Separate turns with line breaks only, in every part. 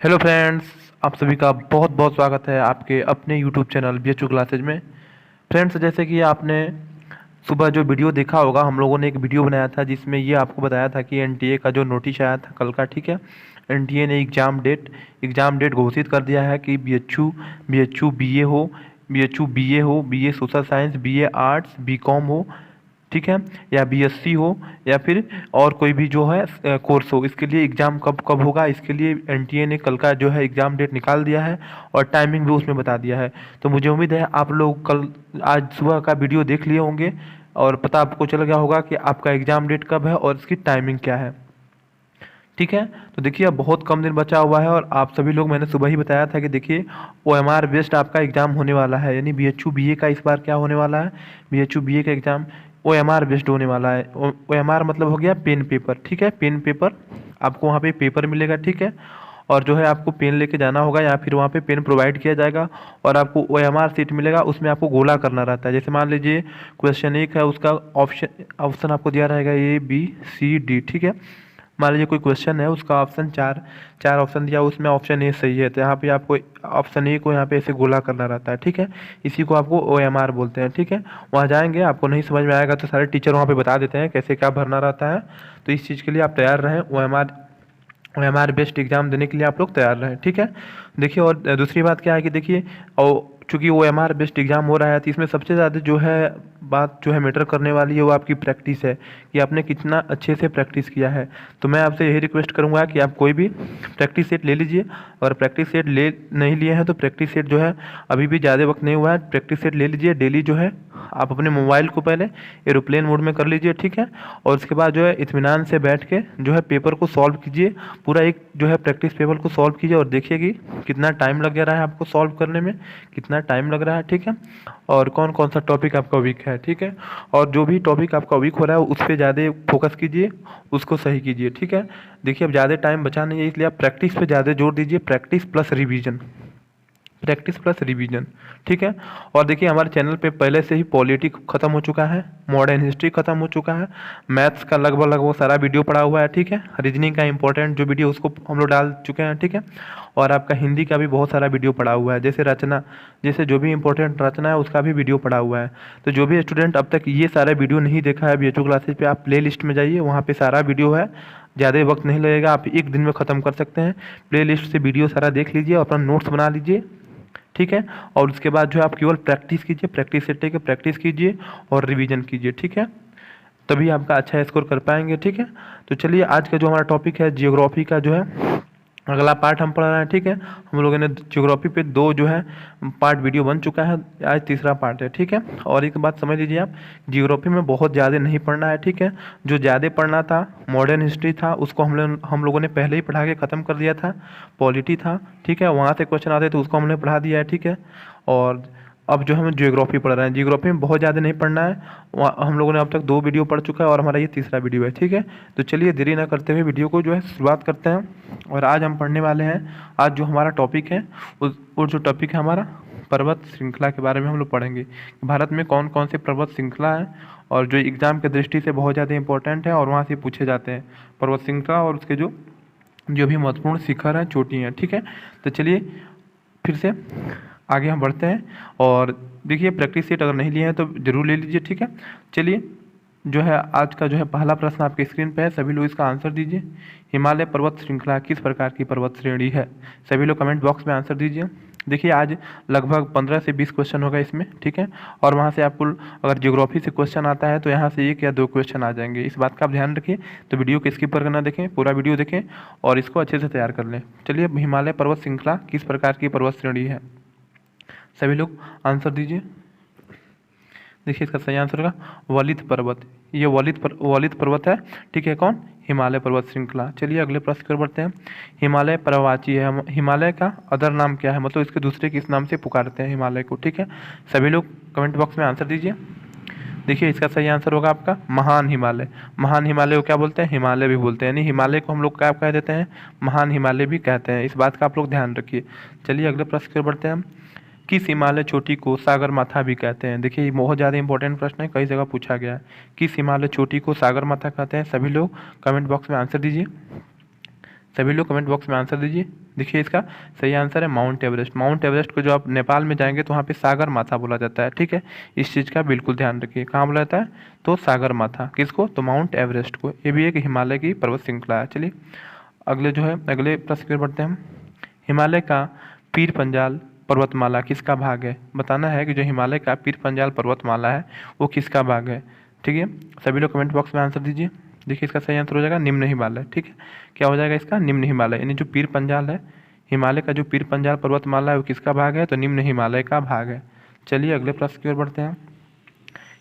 Hello friends, आप सभी का बहुत बहुत स्वागत है आपके अपने यूट्यूब चैनल BHU क्लासेज में। फ्रेंड्स, जैसे कि आपने सुबह जो वीडियो देखा होगा, हम लोगों ने एक वीडियो बनाया था जिसमें ये आपको बताया था कि NTA का जो नोटिस आया था कल का, ठीक है। NTA ने एग्ज़ाम डेट घोषित कर दिया है कि BHU BA हो, BA social science, BA arts, BCom हो, ठीक है, या BSc हो, या फिर और कोई भी जो है कोर्स हो, इसके लिए एग्ज़ाम कब कब होगा, इसके लिए NTA ने कल का जो है एग्ज़ाम डेट निकाल दिया है और टाइमिंग भी उसमें बता दिया है। तो मुझे उम्मीद है आप लोग कल आज सुबह का वीडियो देख लिए होंगे और पता आपको चल गया होगा कि आपका एग्ज़ाम डेट कब है और इसकी टाइमिंग क्या है, ठीक है। तो देखिए, अब बहुत कम दिन बचा हुआ है और आप सभी लोग, मैंने सुबह ही बताया था कि देखिए OMR बेस्ड आपका एग्ज़ाम होने वाला है, यानी BHU BA का इस बार क्या होने वाला है, BHU BA का एग्ज़ाम OMR बेस्ड होने वाला है। OMR मतलब हो गया पेन पेपर, ठीक है। पेन पेपर आपको वहाँ पे पेपर मिलेगा, ठीक है, और जो है आपको पेन लेके जाना होगा या फिर वहाँ पे पेन प्रोवाइड किया जाएगा और आपको OMR सीट मिलेगा। उसमें आपको गोला करना रहता है। जैसे मान लीजिए क्वेश्चन 1 है, उसका ऑप्शन ऑप्शन आपको दिया रहेगा A B C D, ठीक है। मान लीजिए कोई क्वेश्चन है, उसका ऑप्शन चार चार ऑप्शन दिया, उसमें ऑप्शन ए सही है, तो यहाँ पे आपको ऑप्शन ए को यहाँ पे ऐसे गोला करना रहता है, ठीक है। इसी को आपको OMR बोलते हैं, ठीक है। वहाँ जाएंगे, आपको नहीं समझ में आएगा तो सारे टीचर वहाँ पे बता देते हैं कैसे क्या भरना रहता है। तो इस चीज़ के लिए आप तैयार रहें, OMR बेस्ड एग्ज़ाम देने के लिए आप लोग तैयार रहें, ठीक है। देखिए, और दूसरी बात क्या है कि देखिए, और चूँकि OMR बेस्ड एग्ज़ाम हो रहा है तो इसमें सबसे ज़्यादा जो है बात जो है मैटर करने वाली है वो आपकी प्रैक्टिस है कि आपने कितना अच्छे से प्रैक्टिस किया है। तो मैं आपसे यही रिक्वेस्ट करूँगा कि आप कोई भी प्रैक्टिस सेट ले लीजिए, और प्रैक्टिस सेट ले नहीं लिए हैं तो प्रैक्टिस सेट जो है अभी भी ज़्यादा वक्त नहीं हुआ है, प्रैक्टिस सेट ले लीजिए। डेली जो है आप अपने मोबाइल को पहले एरोप्लेन मोड में कर लीजिए, ठीक है, और उसके बाद जो है इत्मीनान से बैठ के जो है पेपर को सॉल्व कीजिए। पूरा एक जो है प्रैक्टिस पेपर को सॉल्व कीजिए और देखिए कि कितना टाइम लग रहा है आपको सॉल्व करने में, कितना टाइम लग रहा है, ठीक है, और कौन कौन सा टॉपिक आपका वीक है, ठीक है। और जो भी टॉपिक आपका वीक हो रहा है उस पर ज़्यादा फोकस कीजिए, उसको सही कीजिए, ठीक है। देखिए, अब ज़्यादा टाइम बचा नहीं है, इसलिए आप प्रैक्टिस पे ज़्यादा जोर दीजिए, प्रैक्टिस प्लस रिवीजन, ठीक है। और देखिए, हमारे चैनल पे पहले से ही पॉलिटी ख़त्म हो चुका है, मॉडर्न हिस्ट्री ख़त्म हो चुका है, मैथ्स का लगभग सारा वीडियो पड़ा हुआ है, ठीक है। रीजनिंग का इंपॉर्टेंट जो वीडियो उसको हम लोग डाल चुके हैं, ठीक है। और आपका हिंदी का भी बहुत सारा वीडियो पड़ा हुआ है, जैसे जो भी इंपॉर्टेंट रचना है उसका भी वीडियो पड़ा हुआ है। तो जो भी स्टूडेंट अब तक ये सारा वीडियो नहीं देखा है BHU क्लासेज पे, आप प्ले लिस्ट में जाइए, वहाँ पे सारा वीडियो है, ज़्यादा वक्त नहीं लगेगा, आप एक दिन में ख़त्म कर सकते हैं। प्ले लिस्ट से वीडियो सारा देख लीजिए, अपना नोट्स बना लीजिए, ठीक है। और उसके बाद जो है आप केवल प्रैक्टिस कीजिए, प्रैक्टिस सेट लेके प्रैक्टिस कीजिए और रिवीजन कीजिए, ठीक है। तभी आपका अच्छा स्कोर कर पाएंगे, ठीक है। तो चलिए, आज का जो हमारा टॉपिक है जियोग्राफी का जो है अगला पार्ट हम पढ़ रहे हैं, ठीक है। हम लोगों ने जियोग्राफी पे 2 जो है पार्ट वीडियो बन चुका है, आज तीसरा पार्ट है, ठीक है। और एक बात समझ लीजिए, आप जियोग्राफी में बहुत ज़्यादा नहीं पढ़ना है, ठीक है। जो ज़्यादा पढ़ना था मॉडर्न हिस्ट्री था, उसको हम लोगों ने पहले ही पढ़ा के ख़त्म कर दिया था। पॉलिटी था, ठीक है, वहाँ से क्वेश्चन आते तो उसको हमने पढ़ा दिया है, ठीक है। और अब जो हम जियोग्राफी पढ़ रहे हैं, जियोग्राफी में बहुत ज़्यादा नहीं पढ़ना है, वहाँ हम लोगों ने अब तक 2 वीडियो पढ़ चुका है और हमारा ये तीसरा वीडियो है, ठीक है। तो चलिए, देरी ना करते हुए वीडियो को जो है शुरुआत करते हैं। और आज हम पढ़ने वाले हैं, आज जो हमारा टॉपिक है वो जो टॉपिक है हमारा पर्वत श्रृंखला के बारे में हम लोग पढ़ेंगे। भारत में कौन कौन से पर्वत श्रृंखला है और जो एग्ज़ाम के दृष्टि से बहुत ज़्यादा इंपॉर्टेंट है और वहाँ से पूछे जाते हैं पर्वत श्रृंखला, और उसके जो जो भी महत्वपूर्ण शिखर हैं, चोटी हैं, ठीक है। तो चलिए, फिर से आगे हम बढ़ते हैं। और देखिए, प्रैक्टिस सेट अगर नहीं लिए हैं तो ज़रूर ले लीजिए, ठीक है। चलिए, जो है आज का जो है पहला प्रश्न आपके स्क्रीन पे है, सभी लोग इसका आंसर दीजिए। हिमालय पर्वत श्रृंखला किस प्रकार की पर्वत श्रेणी है? सभी लोग कमेंट बॉक्स में आंसर दीजिए। देखिए, आज लगभग 15 से 20 क्वेश्चन होगा इसमें, ठीक है। और वहाँ से आपको अगर ज्योग्राफी से क्वेश्चन आता है तो यहाँ से 1 या 2 क्वेश्चन आ जाएंगे, इस बात का आप ध्यान रखिए। तो वीडियो को स्किप करके ना देखें, पूरा वीडियो देखें और इसको अच्छे से तैयार कर लें। चलिए, हिमालय पर्वत श्रृंखला किस प्रकार की पर्वत श्रेणी है? सभी लोग आंसर दीजिए। देखिए, इसका सही आंसर होगा वलित पर्वत। ये वलित पर्वत है, ठीक है। कौन? हिमालय पर्वत श्रृंखला। चलिए, अगले प्रश्न की ओर बढ़ते हैं। हिमालय पर्वताची है, हिमालय का अदर नाम क्या है, मतलब इसके दूसरे किस नाम से पुकारते हैं हिमालय को, ठीक है। सभी लोग कमेंट बॉक्स में आंसर दीजिए। देखिए, इसका सही आंसर होगा आपका महान हिमालय। महान हिमालय को क्या बोलते हैं? हिमालय भी बोलते हैं, यानी हिमालय को हम लोग क्या कह देते हैं? महान हिमालय भी कहते हैं, इस बात का आप लोग ध्यान रखिए। चलिए, अगले प्रश्न की ओर बढ़ते हैं हम। किस हिमालय चोटी को सागर माथा भी कहते हैं? देखिए, ये बहुत ज़्यादा इंपॉर्टेंट प्रश्न है, कई जगह पूछा गया है। किस हिमालय चोटी को सागर माथा कहते हैं? सभी लोग कमेंट बॉक्स में आंसर दीजिए। सभी लोग कमेंट बॉक्स में आंसर दीजिए। देखिए इसका सही आंसर है माउंट एवरेस्ट। माउंट एवरेस्ट को जो आप नेपाल में जाएंगे तो वहाँ पे सागर माथा बोला जाता है, ठीक है। इस चीज़ का बिल्कुल ध्यान रखिए, कहाँ बोला जाता है, तो सागर माथा। किसको, तो माउंट एवरेस्ट को। ये भी एक हिमालय की पर्वत श्रृंखला है। चलिए अगले जो है अगले प्रश्न की ओर बढ़ते हैं हम। हिमालय का पीर पंजाल पर्वतमाला किसका भाग है। बताना है कि जो हिमालय का पीर पंजाल पर्वतमाला है वो किसका भाग है, ठीक है। सभी लोग कमेंट बॉक्स में आंसर दीजिए। देखिए इसका सही आंसर हो जाएगा निम्न हिमालय, ठीक है। क्या हो जाएगा इसका, निम्न हिमालय। यानी जो पीर पंजाल है, हिमालय का जो पीर पंजाल पर्वतमाला है वो किसका भाग है, तो निम्न हिमालय का भाग है। चलिए अगले प्रश्न की ओर बढ़ते हैं।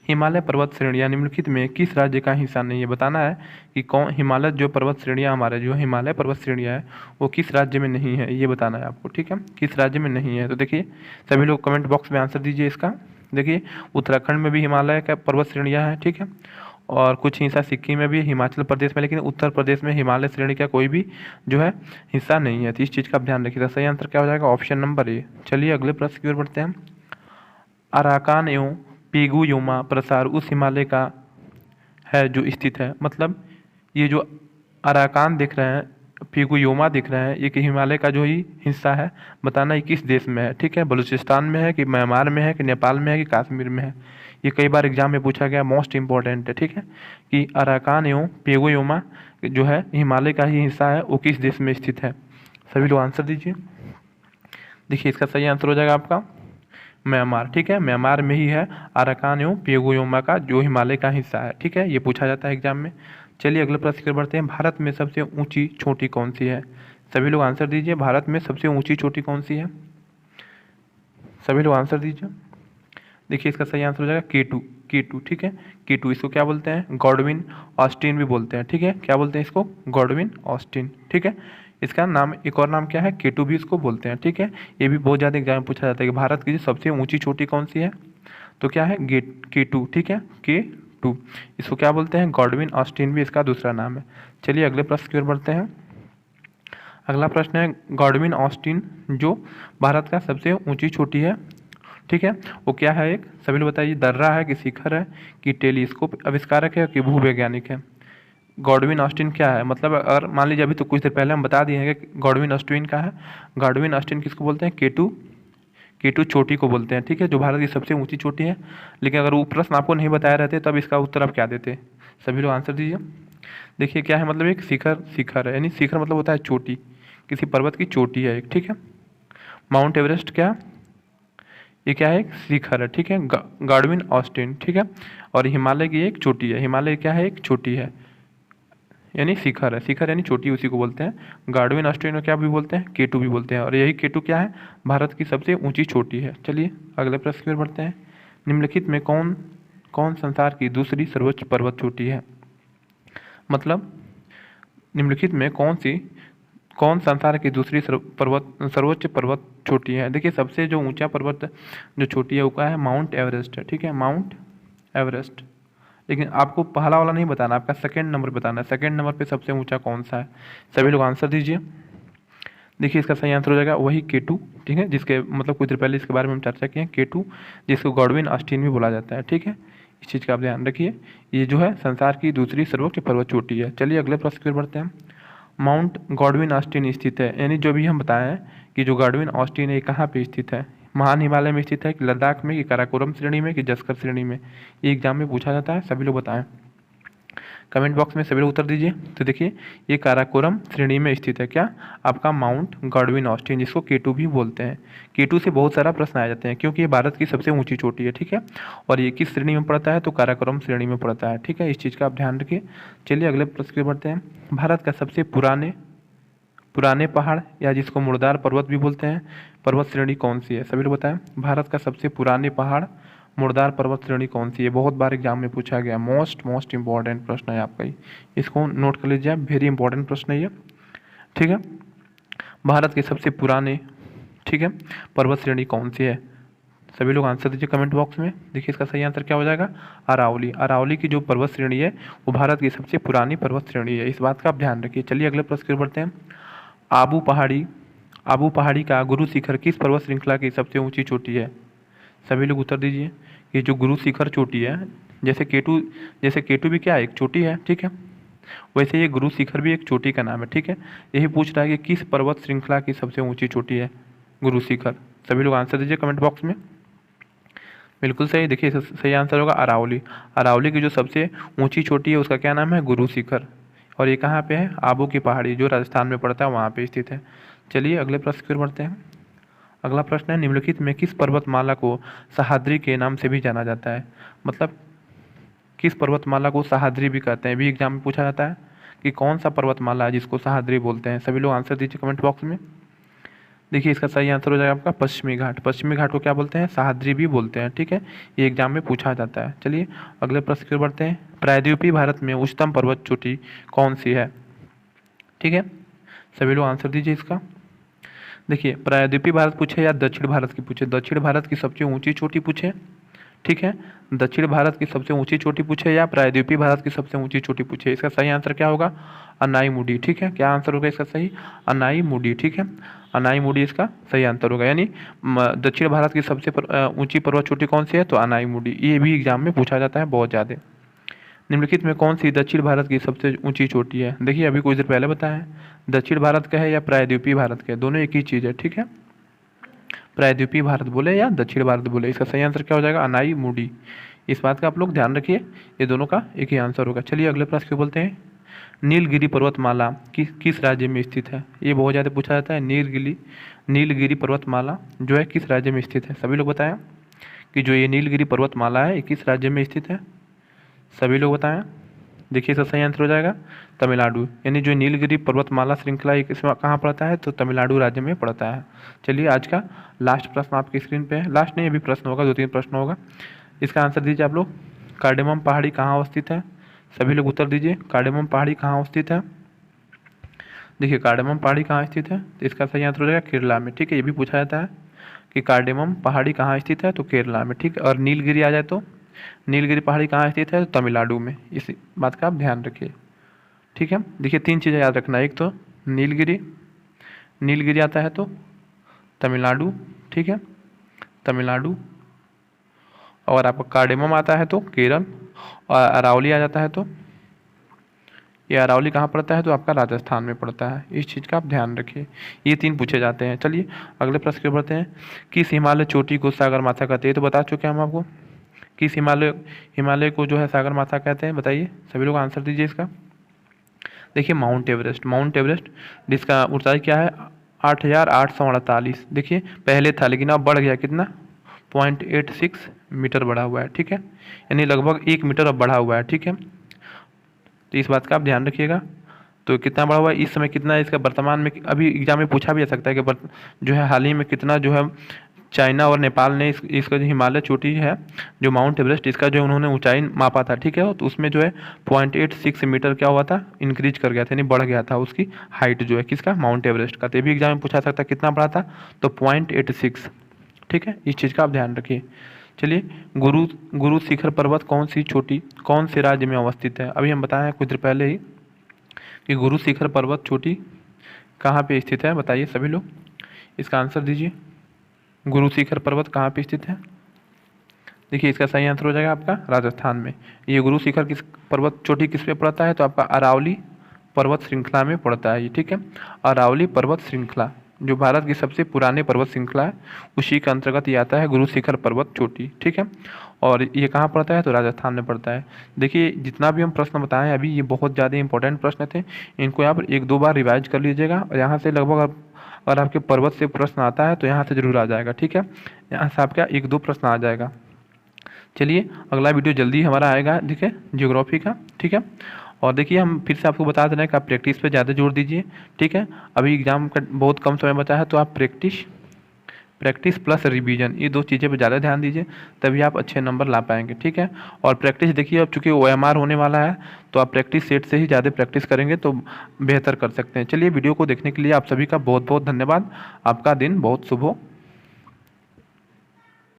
हिमालय पर्वत श्रेणियाँ निम्नलिखित में किस राज्य का हिस्सा नहीं है। बताना है कि कौन हिमालय जो पर्वत श्रेणियाँ हमारे जो हिमालय पर्वत श्रेणियाँ है वो किस राज्य में नहीं है, ये बताना है आपको, ठीक है। किस राज्य में नहीं है, तो देखिए सभी लोग कमेंट बॉक्स में आंसर दीजिए इसका। देखिए उत्तराखंड में भी हिमालय का पर्वत श्रेणियाँ हैं, ठीक है, और कुछ हिस्सा सिक्किम में भी, हिमाचल प्रदेश में, लेकिन उत्तर प्रदेश में हिमालय श्रेणी का कोई भी जो है हिस्सा नहीं है। तो इस चीज़ का ध्यान रखिएगा। सही आंसर क्या हो जाएगा, ऑप्शन नंबर ए। चलिए अगले प्रश्न की ओर बढ़ते हैं। अराकान एवं पिगुयोमा प्रसार उस हिमालय का है जो स्थित है। मतलब ये जो अराकान दिख रहे हैं, पिगुयोमा दिख रहे हैं, ये कि हिमालय का जो ही हिस्सा है। बताना ये किस देश में है, ठीक है। बलूचिस्तान में है कि म्यांमार में है कि नेपाल में है कि कश्मीर में है। ये कई बार एग्जाम में पूछा गया, मोस्ट इंपॉर्टेंट है, ठीक है, कि अराकान एवं पिगुयोमा जो है हिमालय का ही हिस्सा है वो किस देश में स्थित है। सभी लोग आंसर दीजिए। देखिए इसका सही आंसर हो जाएगा आपका म्यांमार, ठीक है। म्यांमार में ही है अराकान एवं पिगुयोमा का जो हिमालय का हिस्सा है, ठीक है। ये पूछा जाता है एग्जाम में। चलिए अगले प्रश्न की ओर बढ़ते हैं। भारत में सबसे ऊंची चोटी कौन सी है। सभी लोग आंसर दीजिए। भारत में सबसे ऊंची चोटी कौन सी है, सभी लोग आंसर दीजिए। देखिए इसका सही आंसर हो जाएगा K2, K2, ठीक है। K2 इसको क्या बोलते हैं, गॉडविन ऑस्टिन भी बोलते हैं, ठीक है। क्या बोलते हैं इसको, गॉडविन ऑस्टिन, ठीक है। इसका नाम एक और नाम क्या है, K2 भी इसको बोलते हैं, ठीक है। ये भी बहुत ज़्यादा एग्जाम में पूछा जाता है कि भारत की जो सबसे ऊंची चोटी कौन सी है, तो क्या है K2, ठीक है, K2। इसको क्या बोलते हैं, गॉडविन ऑस्टिन भी इसका दूसरा नाम है। चलिए अगले प्रश्न की ओर बढ़ते हैं। अगला प्रश्न है गॉडविन ऑस्टिन जो भारत का सबसे ऊंची चोटी है, ठीक है, वो क्या है। एक सभी लोग बताइए, दर्रा है कि शिखर है कि टेलीस्कोप आविष्कारक है कि भूवैज्ञानिक है। गॉडविन ऑस्टिन क्या है, मतलब अगर मान लीजिए अभी तो कुछ देर पहले हम बता दिए हैं कि गॉडविन ऑस्टिन का है। गॉडविन ऑस्टिन किसको बोलते हैं, K2 चोटी को बोलते हैं, ठीक है, जो भारत की सबसे ऊंची चोटी है। लेकिन अगर वो प्रश्न आपको नहीं बताया रहते तब इसका उत्तर आप क्या देते। सभी लोग आंसर दीजिए। देखिए क्या है, मतलब एक शिखर है, यानी शिखर मतलब होता है चोटी, किसी पर्वत की चोटी है एक, ठीक है। माउंट एवरेस्ट क्या, ये क्या है, एक शिखर है, ठीक है, गॉडविन ऑस्टिन, ठीक है। और हिमालय की एक चोटी है, हिमालय क्या है, एक चोटी है, यानी शिखर है, शिखर यानी चोटी, उसी को बोलते हैं। गॉडविन ऑस्टिन क्या भी बोलते हैं, K2 भी बोलते हैं। और यही K2 क्या है, भारत की सबसे ऊंची चोटी है। चलिए अगले प्रश्न की ओर बढ़ते हैं। निम्नलिखित में कौन कौन संसार की दूसरी सर्वोच्च पर्वत चोटी है। मतलब निम्नलिखित में कौन संसार की दूसरी सर्वोच्च पर्वत चोटी है। देखिए सबसे जो ऊंचा पर्वत जो चोटी है वो क्या है, माउंट एवरेस्ट है, ठीक है, माउंट एवरेस्ट। लेकिन आपको पहला वाला नहीं बताना, आपका सेकंड नंबर बताना है, सेकंड नंबर पे सबसे ऊंचा कौन सा है। सभी लोग आंसर दीजिए। देखिए इसका सही आंसर हो जाएगा वही K2, ठीक है, जिसके मतलब कुछ देर पहले इसके बारे में हम चर्चा किए, K2 जिसको गॉडविन ऑस्टिन भी बोला जाता है, ठीक है। इस चीज़ का आप ध्यान रखिए। ये जो है संसार की दूसरी सर्वोच्च पर्वत चोटी है। चलिए अगले प्रश्न की ओर बढ़ते हैं। माउंट गॉडविन ऑस्टिन स्थित है, यानी जो भी हम बताए हैं कि जो गॉडविन ऑस्टिन है कहाँ पे स्थित है, महान हिमालय में स्थित है कि लद्दाख में कि काराकोरम श्रेणी में कि जस्कर श्रेणी में, ये एग्जाम में पूछा जाता है। सभी लोग बताएं, कमेंट बॉक्स में सभी लोग उत्तर दीजिए। तो देखिए ये काराकोरम श्रेणी में स्थित है क्या, आपका माउंट गॉडविन ऑस्टिन, जिसको K2 भी बोलते हैं। K2 से बहुत सारा प्रश्न आ जाते हैं क्योंकि ये भारत की सबसे ऊंची चोटी है, ठीक है। और ये किस श्रेणी में पड़ता है, तो काराकोरम श्रेणी में पड़ता है, ठीक है। इस चीज़ का आप ध्यान रखिए। चलिए अगले प्रश्न की बढ़ते हैं। भारत का सबसे पुराने पहाड़ या जिसको मुर्दार पर्वत भी बोलते हैं, पर्वत श्रेणी कौन सी है। सभी लोग बताएं, भारत का सबसे पुराने पहाड़ मुर्दार पर्वत श्रेणी कौन सी है। बहुत बार एग्जाम में पूछा गया, मोस्ट इंपॉर्टेंट प्रश्न है आपका ही, इसको नोट कर लीजिए, वेरी इंपॉर्टेंट प्रश्न है ये, ठीक है। भारत के सबसे पुराने, ठीक है, पर्वत श्रेणी कौन सी है। सभी लोग आंसर दीजिए कमेंट बॉक्स में। देखिए इसका सही आंसर क्या हो जाएगा, अरावली की जो पर्वत श्रेणी है वो भारत की सबसे पुरानी पर्वत श्रेणी है, इस बात का आप ध्यान रखिए। चलिए अगले प्रश्न की ओर बढ़ते हैं। आबू पहाड़ी का गुरु शिखर किस पर्वत श्रृंखला की सबसे ऊंची चोटी है। सभी लोग उत्तर दीजिए। ये जो गुरु शिखर चोटी है, जैसे K2 भी क्या है, एक चोटी है, ठीक है, वैसे ये गुरु शिखर भी एक चोटी का नाम है, ठीक है। यही पूछ रहा है कि किस पर्वत श्रृंखला की सबसे ऊंची चोटी है गुरु शिखर। सभी लोग आंसर दीजिए कमेंट बॉक्स में। बिल्कुल सही, देखिए सही आंसर होगा अरावली। अरावली की जो सबसे ऊंची चोटी है उसका क्या नाम है, गुरु शिखर। और ये कहाँ पे है, आबू की पहाड़ी जो राजस्थान में पड़ता है वहाँ पे स्थित है। चलिए अगले प्रश्न की ओर बढ़ते हैं। अगला प्रश्न है, निम्नलिखित में किस पर्वतमाला को सह्याद्री के नाम से भी जाना जाता है। मतलब किस पर्वतमाला को सह्याद्री भी कहते हैं, भी एग्जाम में पूछा जाता है कि कौन सा पर्वतमाला है जिसको सह्याद्री बोलते हैं। सभी लोग आंसर दीजिए कमेंट बॉक्स में। देखिए इसका सही आंसर हो जाएगा आपका पश्चिमी घाट। पश्चिमी घाट को क्या बोलते हैं, सह्याद्री भी बोलते हैं, ठीक है। ये एग्जाम में पूछा जाता है। चलिए अगले प्रश्न की ओर बढ़ते हैं। प्रायद्वीपीय भारत में उच्चतम पर्वत चोटी कौन सी है, ठीक है। सभी लोग आंसर दीजिए इसका। देखिए प्रायद्वीपीय भारत पूछे या दक्षिण भारत की पूछे, दक्षिण भारत की सबसे ऊंची चोटी पूछे, ठीक है। दक्षिण भारत की सबसे ऊंची चोटी पूछे या प्रायद्वीपीय भारत की सबसे ऊंची चोटी पूछे, इसका सही आंसर क्या होगा, अनाईमुडी, ठीक है। क्या आंसर होगा इसका सही, अनाईमुडी, ठीक है। अनाईमुडी इसका सही आंसर होगा। यानी दक्षिण भारत की सबसे ऊंची पर्वत चोटी कौन सी है, तो अनाईमुडी। ये भी एग्जाम में पूछा जाता है बहुत ज़्यादा। निम्नलिखित में कौन सी दक्षिण भारत की सबसे ऊंची चोटी है। देखिए अभी कुछ देर पहले बताया है, दक्षिण भारत का है या प्रायद्वीपीय भारत का है, दोनों एक ही चीज़ है, ठीक है। प्रायद्वीपीय भारत बोले या दक्षिण भारत बोले, इसका सही आंसर क्या हो जाएगा, अनाईमुडी। इस बात का आप लोग ध्यान रखिए, ये दोनों का एक ही आंसर होगा। चलिए अगले प्रश्न को बोलते हैं, नीलगिरी पर्वतमाला किस राज्य में स्थित है। ये बहुत ज़्यादा पूछा जाता है, नीलगिरी पर्वतमाला जो है किस राज्य में स्थित है। सभी लोग बताएं कि जो ये नीलगिरी पर्वतमाला है ये किस राज्य में स्थित है। सभी लोग बताएं। देखिए इसका सही आंसर हो जाएगा तमिलनाडु। यानी जो नीलगिरी पर्वतमाला श्रृंखला एक इसमें कहाँ पड़ता है, तो तमिलनाडु राज्य में पड़ता है। चलिए आज का लास्ट प्रश्न आपकी स्क्रीन पे है, लास्ट नहीं अभी प्रश्न होगा, 2-3 प्रश्न होगा। इसका आंसर दीजिए आप लोग। कार्डेमम पहाड़ी कहाँ अवस्थित है, सभी लोग उत्तर दीजिए। कार्डेमम पहाड़ी कहाँ अवस्थित है। देखिए कार्डेमम पहाड़ी कहाँ स्थित है, तो इसका सही आंसर हो जाएगा केरला में, ठीक है। ये भी पूछा जाता है कि कार्डेमम पहाड़ी कहाँ स्थित है, तो केरला में, ठीक है। और नीलगिरी आ जाए तो नीलगिरी पहाड़ी कहाँ स्थित है, तो तमिलनाडु में। इस बात का आप ध्यान रखिए, ठीक है। देखिए 3 चीज़ें याद रखना, एक तो नीलगिरी आता है तो तमिलनाडु, ठीक है, तमिलनाडु। और आपका कार्डेमम आता है तो केरल, और अरावली आ जाता है तो ये अरावली कहाँ पड़ता है, तो आपका राजस्थान में पड़ता है। इस चीज़ का आप ध्यान रखिए, ये 3 पूछे जाते हैं। चलिए अगले प्रश्न के बढ़ते हैं। किस हिमालय चोटी को सागर माथा कहते हैं, तो बता चुके हैं हम आपको। किस हिमालय को जो है सागर माथा कहते हैं, बताइए। सभी लोग आंसर दीजिए इसका। देखिए माउंट एवरेस्ट जिसका ऊंचाई क्या है, 8,848। देखिए पहले था लेकिन अब बढ़ गया, कितना 0.86 मीटर बढ़ा हुआ है, ठीक है। यानी लगभग 1 मीटर अब बढ़ा हुआ है, ठीक है। तो इस बात का आप ध्यान रखिएगा। तो कितना बढ़ा हुआ है इस समय, कितना है इसका वर्तमान में, अभी एग्जाम में पूछा भी जा सकता है कि जो है हाल ही में कितना जो है चाइना और नेपाल ने इसका जो हिमालय चोटी है जो माउंट एवरेस्ट, इसका जो उन्होंने ऊंचाई मापा था, ठीक है। तो उसमें जो है 0.86 मीटर क्या हुआ था, इंक्रीज कर गया था, यानी बढ़ गया था उसकी हाइट जो है किसका, माउंट एवरेस्ट का। तो ये भी एग्जाम में पूछा सकता है कितना बढ़ा था, तो 0.86, ठीक है। इस चीज़ का आप ध्यान रखिए। चलिए गुरु शिखर पर्वत कौन से राज्य में अवस्थित है। अभी हम बताए हैं कुछ देर पहले ही कि गुरु शिखर पर्वत चोटी कहाँ पे स्थित है, बताइए सभी लोग। इसका आंसर दीजिए, गुरु शिखर पर्वत कहाँ पे स्थित है। देखिए इसका सही आंसर हो जाएगा आपका राजस्थान में। ये गुरु शिखर किस पर्वत चोटी किस पे पड़ता है, तो आपका अरावली पर्वत श्रृंखला में पड़ता है ये, ठीक है। अरावली पर्वत श्रृंखला जो भारत की सबसे पुराने पर्वत श्रृंखला है उसी के अंतर्गत ये आता है गुरु शिखर पर्वत चोटी, ठीक है। और ये कहाँ पड़ता है, तो राजस्थान में पड़ता है। देखिए जितना भी हम प्रश्न बताएं अभी ये बहुत ज़्यादा इंपॉर्टेंट प्रश्न थे, इनको यहाँ पर 1-2 बार रिवाइज कर लीजिएगा। और यहाँ से लगभग अगर आपके पर्वत से प्रश्न आता है तो यहाँ से जरूर आ जाएगा, ठीक है। यहाँ से आपका 1-2 प्रश्न आ जाएगा। चलिए अगला वीडियो जल्दी हमारा आएगा, ठीक है, जियोग्राफी का, ठीक है। और देखिए हम फिर से आपको बता दे रहे हैं कि आप प्रैक्टिस पे ज़्यादा जोर दीजिए, ठीक है। अभी एग्जाम का बहुत कम समय बचा है तो आप प्रैक्टिस प्लस रिवीजन ये 2 चीज़ें पे ज़्यादा ध्यान दीजिए, तभी आप अच्छे नंबर ला पाएंगे, ठीक है। और प्रैक्टिस देखिए अब चूँकि OMR होने वाला है तो आप प्रैक्टिस सेट से ही ज़्यादा प्रैक्टिस करेंगे तो बेहतर कर सकते हैं। चलिए वीडियो को देखने के लिए आप सभी का बहुत बहुत धन्यवाद। आपका दिन बहुत शुभ हो।